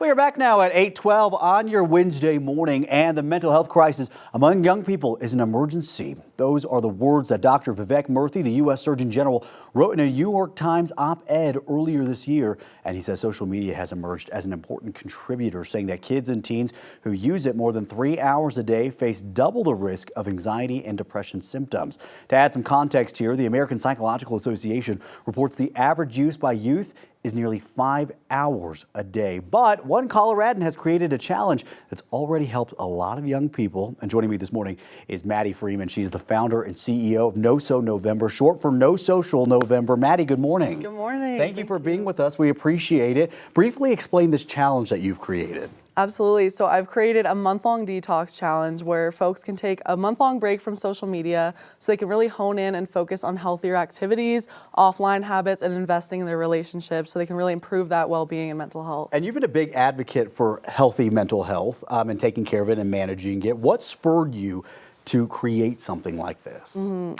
We are back now at 8:12 on your Wednesday morning, and the mental health crisis among young people is an emergency. Those are the words that Dr. Vivek Murthy, the U.S. Surgeon General, wrote in a New York Times op-ed earlier this year. And he says social media has emerged as an important contributor, saying that kids and teens who use it more than 3 hours a day face double the risk of anxiety and depression symptoms. To add some context here, the American Psychological Association reports the average use by youth is nearly 5 hours a day. But one Coloradan has created a challenge that's already helped a lot of young people. And joining me this morning is Maddie Freeman. She's the founder and CEO of NoSo November, short for No Social November. Maddie, good morning. Good morning. Thank you for being with us. We appreciate it. Briefly explain this challenge that you've created. Absolutely. So I've created a month-long detox challenge where folks can take a month-long break from social media so they can really hone in and focus on healthier activities, offline habits, and investing in their relationships so they can really improve that well-being and mental health. And you've been a big advocate for healthy mental health and taking care of it and managing it. What spurred you to create something like this?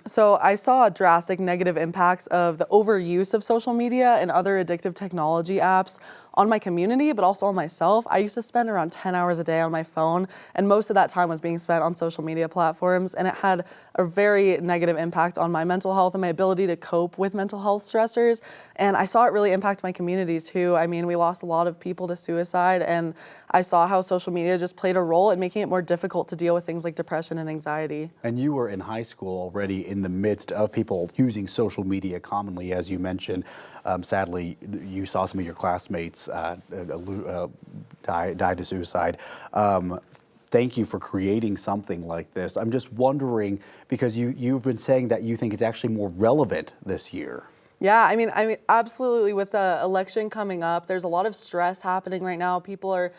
So I saw drastic negative impacts of the overuse of social media and other addictive technology apps on my community, but also on myself. I used to spend around 10 hours a day on my phone, and most of that time was being spent on social media platforms, and it had a very negative impact on my mental health and my ability to cope with mental health stressors. And I saw it really impact my community too. I mean, we lost a lot of people to suicide, and I saw how social media just played a role in making it more difficult to deal with things like depression and anxiety. And you were in high school already in the midst of people using social media commonly, as you mentioned. Sadly, you saw some of your classmates die to suicide. Thank you for creating something like this. I'm just wondering, because you've been saying that you think it's actually more relevant this year. Yeah, I mean, absolutely. With the election coming up, there's a lot of stress happening right now. People are,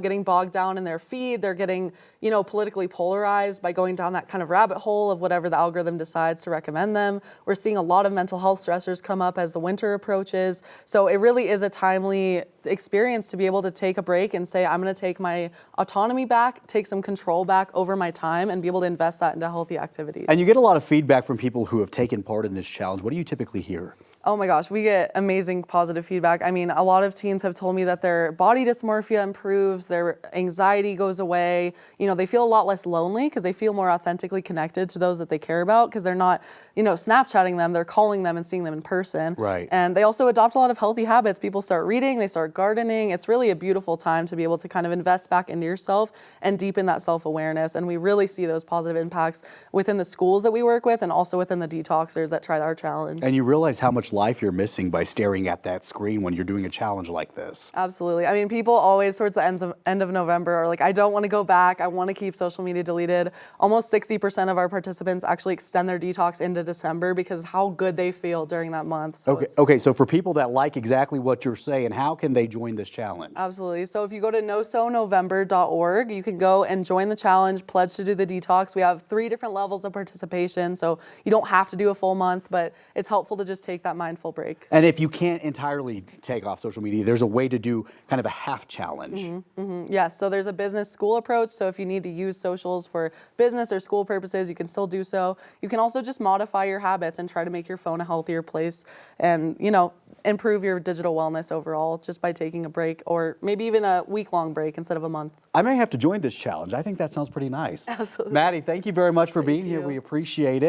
getting bogged down in their feed. They're getting, politically polarized by going down that kind of rabbit hole of whatever the algorithm decides to recommend them. We're seeing a lot of mental health stressors come up as the winter approaches. So it really is a timely experience to be able to take a break and say, I'm going to take my autonomy back, take some control back over my time, and be able to invest that into healthy activities. And you get a lot of feedback from people who have taken part in this challenge. What do you typically hear? Oh my gosh, we get amazing positive feedback. I mean, a lot of teens have told me that their body dysmorphia improves, their anxiety goes away. They feel a lot less lonely because they feel more authentically connected to those that they care about because they're not, Snapchatting them, they're calling them and seeing them in person. Right. And they also adopt a lot of healthy habits. People start reading, they start gardening. It's really a beautiful time to be able to kind of invest back into yourself and deepen that self-awareness. And we really see those positive impacts within the schools that we work with and also within the detoxers that try our challenge. And you realize how much life you're missing by staring at that screen when you're doing a challenge like this. Absolutely. I mean, people always towards the end of November are like, I don't want to go back. I want to keep social media deleted. Almost 60% of our participants actually extend their detox into December because how good they feel during that month. So okay. So for people that like exactly what you're saying, how can they join this challenge? Absolutely. So if you go to nosonovember.org, you can go and join the challenge, pledge to do the detox. We have 3 different levels of participation. So you don't have to do a full month, but it's helpful to just take that mindful break. And if you can't entirely take off social media, there's a way to do kind of a half challenge. Yes, so there's a business school approach. So if you need to use socials for business or school purposes, you can still do so. You can also just modify your habits and try to make your phone a healthier place and, improve your digital wellness overall just by taking a break or maybe even a week-long break instead of a month. I may have to join this challenge. I think that sounds pretty nice. Absolutely. Maddie, thank you very much for being here. We appreciate it.